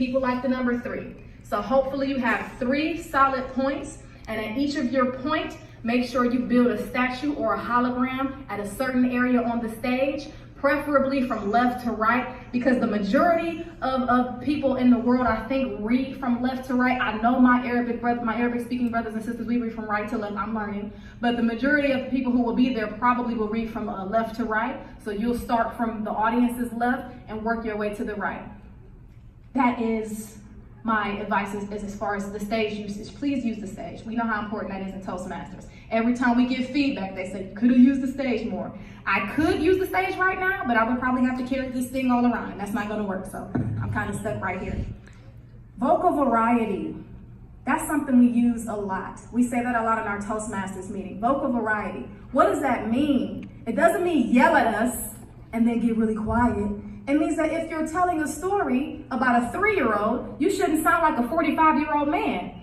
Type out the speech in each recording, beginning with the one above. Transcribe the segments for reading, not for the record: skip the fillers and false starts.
People like the number 3. So hopefully you have 3 solid points, and at each of your points, make sure you build a statue or a hologram at a certain area on the stage, preferably from left to right, because the majority of people in the world, I think, read from left to right. I know my Arabic speaking brothers and sisters, we read from right to left. I'm learning, but the majority of people who will be there probably will read from left to right. So you'll start from the audience's left and work your way to the right. That is my advice is as far as the stage usage. Please use the stage. We know how important that is in Toastmasters. Every time we give feedback, they say, you could have used the stage more. I could use the stage right now, but I would probably have to carry this thing all around. That's not gonna work, so I'm kind of stuck right here. Vocal variety. That's something we use a lot. We say that a lot in our Toastmasters meeting. Vocal variety. What does that mean? It doesn't mean yell at us and then get really quiet. It means that if you're telling a story about a 3-year-old, you shouldn't sound like a 45-year-old man.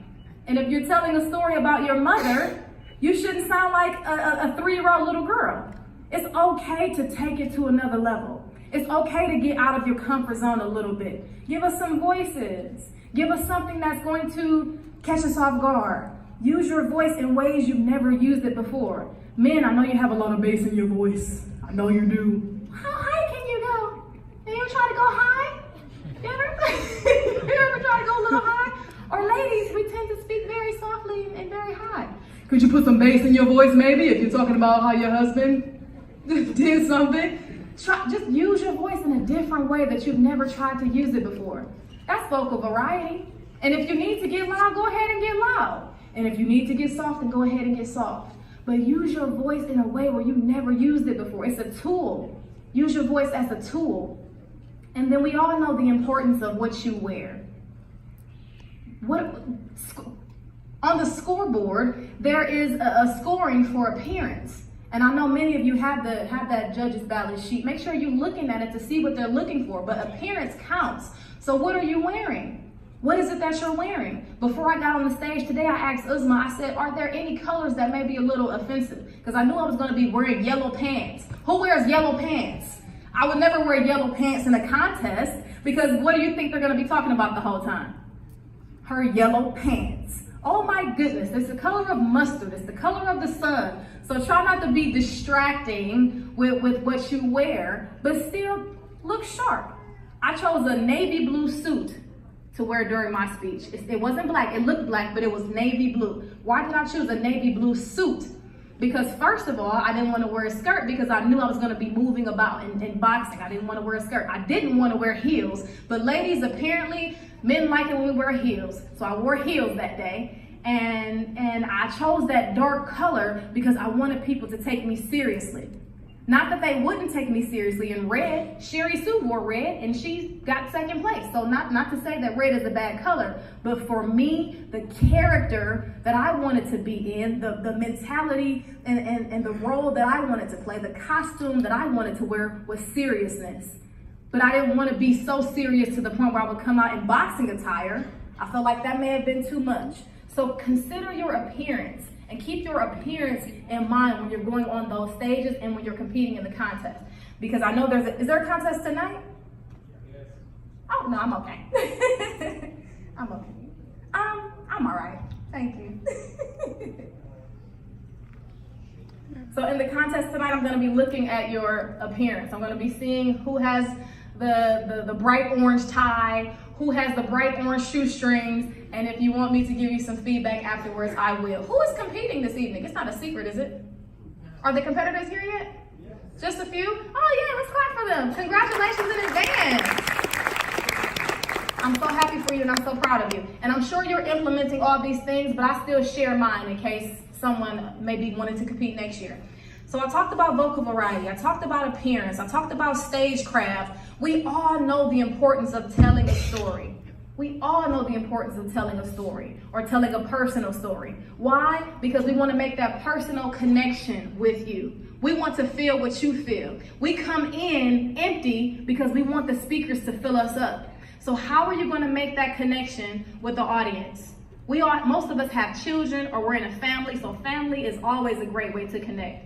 And if you're telling a story about your mother, you shouldn't sound like a 3-year-old little girl. It's okay to take it to another level. It's okay to get out of your comfort zone a little bit. Give us some voices. Give us something that's going to catch us off guard. Use your voice in ways you've never used it before. Men, I know you have a lot of bass in your voice. I know you do. How high can you go? You ever try to go high? You ever try to go a little high? Or ladies, we tend to speak very softly and very high. Could you put some bass in your voice maybe if you're talking about how your husband did something? Just use your voice in a different way that you've never tried to use it before. That's vocal variety. And if you need to get loud, go ahead and get loud. And if you need to get soft, then go ahead and get soft. But use your voice in a way where you've never used it before. It's a tool. Use your voice as a tool. And then we all know the importance of what you wear. On the scoreboard, there is a scoring for appearance. And I know many of you have that judge's ballot sheet. Make sure you're looking at it to see what they're looking for, but appearance counts. So what are you wearing? What is it that you're wearing? Before I got on the stage today, I asked Uzma, I said, are there any colors that may be a little offensive? Because I knew I was gonna be wearing yellow pants. Who wears yellow pants? I would never wear yellow pants in a contest, because what do you think they're gonna be talking about the whole time? Her yellow pants. Oh my goodness, it's the color of mustard, it's the color of the sun. So try not to be distracting with what you wear, but still look sharp. I chose a navy blue suit to wear during my speech. It wasn't black, it looked black, but it was navy blue. Why did I choose a navy blue suit? Because first of all, I didn't want to wear a skirt because I knew I was going to be moving about in boxing. I didn't want to wear a skirt. I didn't want to wear heels, but ladies, apparently, men like it when we wear heels. So I wore heels that day, and I chose that dark color because I wanted people to take me seriously. Not that they wouldn't take me seriously in red. Sherry Sue wore red and she got second place. So not to say that red is a bad color, but for me, the character that I wanted to be in, the mentality and the role that I wanted to play, the costume that I wanted to wear was seriousness. But I didn't want to be so serious to the point where I would come out in boxing attire. I felt like that may have been too much. So consider your appearance and keep your appearance in mind when you're going on those stages and when you're competing in the contest. Because I know is there a contest tonight? Yes. Oh, no, I'm okay. I'm okay. I'm all right. Thank you. So in the contest tonight, I'm going to be looking at your appearance. I'm going to be seeing who has the bright orange tie, who has the bright orange shoestrings, and if you want me to give you some feedback afterwards, I will. Who is competing this evening? It's not a secret, is it? Are the competitors here yet? Yes. Just a few? Oh yeah, let's clap for them. Congratulations in advance. I'm so happy for you and I'm so proud of you. And I'm sure you're implementing all these things, but I still share mine in case someone maybe wanted to compete next year. So I talked about vocal variety, I talked about appearance, I talked about stagecraft. We all know the importance of telling a story. We all know the importance of telling a story or telling a personal story. Why? Because we want to make that personal connection with you. We want to feel what you feel. We come in empty because we want the speakers to fill us up. So how are you going to make that connection with the audience? Most of us have children or we're in a family, so family is always a great way to connect.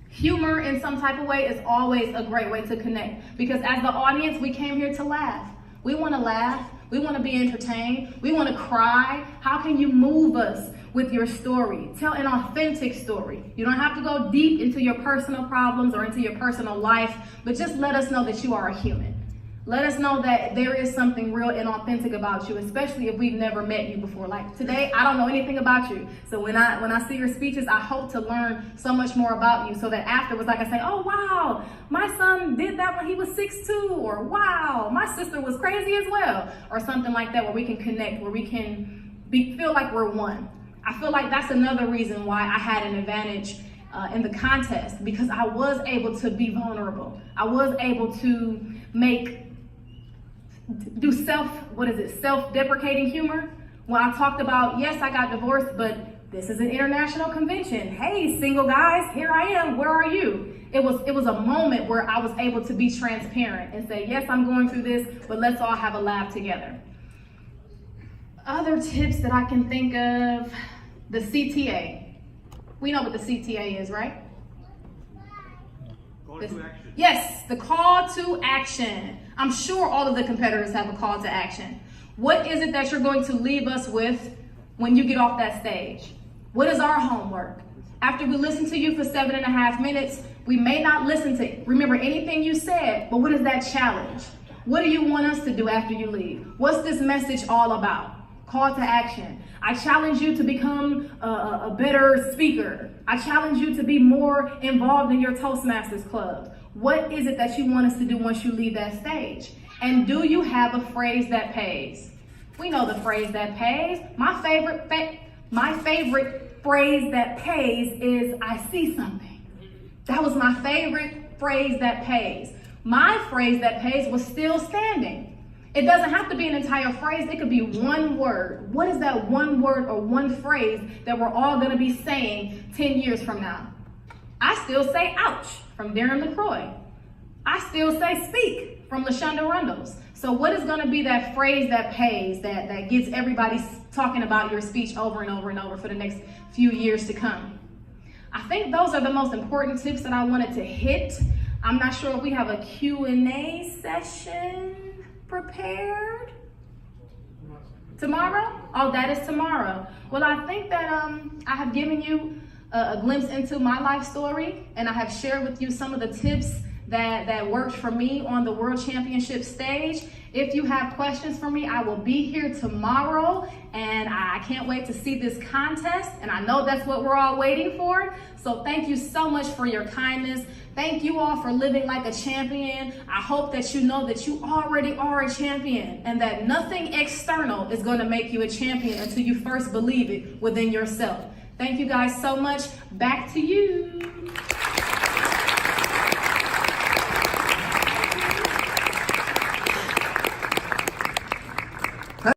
Humor in some type of way is always a great way to connect because as the audience, we came here to laugh. We want to laugh. We want to be entertained. We want to cry. How can you move us with your story? Tell an authentic story. You don't have to go deep into your personal problems or into your personal life, but just let us know that you are a human. Let us know that there is something real and authentic about you, especially if we've never met you before. Like today, I don't know anything about you. So when I see your speeches, I hope to learn so much more about you so that afterwards I can say, oh, wow, my son did that when he was 6'2", or wow, my sister was crazy as well, or something like that, where we can connect, where we can feel like we're one. I feel like that's another reason why I had an advantage in the contest, because I was able to be vulnerable. I was able to do self-deprecating humor. When I talked about, yes, I got divorced, but this is an international convention. Hey, single guys, here I am, where are you? It was a moment where I was able to be transparent and say, yes, I'm going through this, but let's all have a laugh together. Other tips that I can think of, the CTA. We know what the CTA is, right? Call to action. Yes, the call to action. I'm sure all of the competitors have a call to action. What is it that you're going to leave us with when you get off that stage? What is our homework? After we listen to you for 7.5 minutes, we may not remember anything you said, but what is that challenge? What do you want us to do after you leave? What's this message all about? Call to action. I challenge you to become a better speaker. I challenge you to be more involved in your Toastmasters club. What is it that you want us to do once you leave that stage? And do you have a phrase that pays? We know the phrase that pays. My favorite phrase that pays is, I see something. That was my favorite phrase that pays. My phrase that pays was still standing. It doesn't have to be an entire phrase. It could be one word. What is that one word or one phrase that we're all going to be saying 10 years from now? I still say ouch from Darren LaCroix. I still say speak from LaShonda Rundles. So what is going to be that phrase that pays, that gets everybody talking about your speech over and over and over for the next few years to come? I think those are the most important tips that I wanted to hit. I'm not sure if we have a Q&A session prepared. Tomorrow? Oh, that is tomorrow. Well, I think that I have given you a glimpse into my life story, and I have shared with you some of the tips that worked for me on the World Championship stage. If you have questions for me, I will be here tomorrow, and I can't wait to see this contest, and I know that's what we're all waiting for. So thank you so much for your kindness. Thank you all for living like a champion. I hope that you know that you already are a champion, and that nothing external is going to make you a champion until you first believe it within yourself. Thank you guys so much. Back to you.